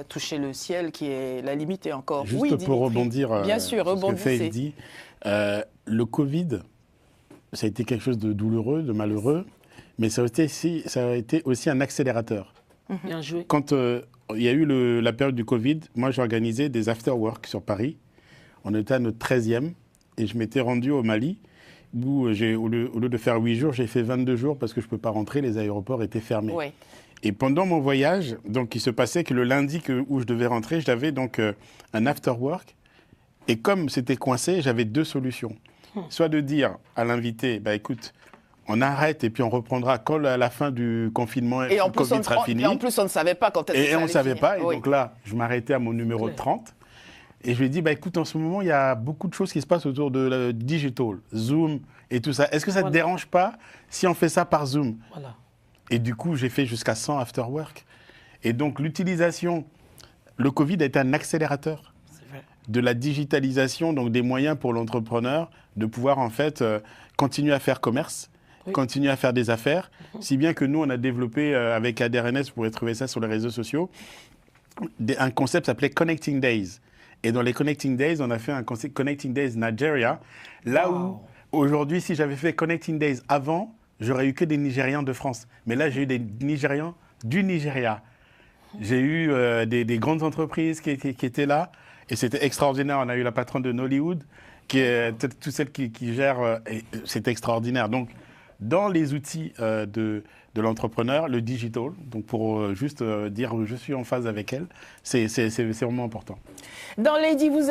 toucher le ciel qui est la limite et encore. Juste Oui, pour Dimitri. rebondir Bien sûr, sur ce que rebondissez. Faith dit, le Covid, ça a été quelque chose de douloureux, de malheureux, mais ça a été aussi un accélérateur. Bien joué. Quand il y a eu la période du Covid, moi j'ai organisé des after-work sur Paris. On était à notre 13e et je m'étais rendu au Mali où au lieu de faire 8 jours, j'ai fait 22 jours parce que je ne peux pas rentrer, les aéroports étaient fermés. Oui. Et pendant mon voyage, donc, il se passait que le lundi où je devais rentrer, j'avais donc un after-work. Et comme c'était coincé, j'avais deux solutions. Soit de dire à l'invité, bah, écoute, on arrête et puis on reprendra quand à la fin du confinement Et en le plus, Covid sera fini. Et en plus, on ne savait pas quand est-ce que Et ça on ne allait savait finir. pas. Et Oui. donc là, je m'arrêtais à mon numéro 30. Et je lui ai dit, bah, écoute, en ce moment, il y a beaucoup de choses qui se passent autour de la digital, Zoom et tout ça. Est-ce que ça ne te dérange pas si on fait ça par Zoom? Voilà. Et du coup, j'ai fait jusqu'à 100 after-work. Et donc, l'utilisation, le Covid a été un accélérateur de la digitalisation, donc des moyens pour l'entrepreneur de pouvoir en fait continuer à faire commerce, continuer à faire des affaires, si bien que nous, on a développé avec ADRNS, vous pourrez trouver ça sur les réseaux sociaux, un concept s'appelait Connecting Days. Et dans les Connecting Days, on a fait un concept Connecting Days Nigeria, là où aujourd'hui, si j'avais fait Connecting Days avant, j'aurais eu que des Nigérians de France. Mais là, j'ai eu des Nigérians du Nigeria. J'ai eu des grandes entreprises qui étaient là. Et c'était extraordinaire. On a eu la patronne de Nollywood, qui est toute celle qui gère. C'est extraordinaire. Donc, dans les outils de l'entrepreneur, le digital, donc pour juste dire je suis en phase avec elle, c'est vraiment important. Dans Lady, vous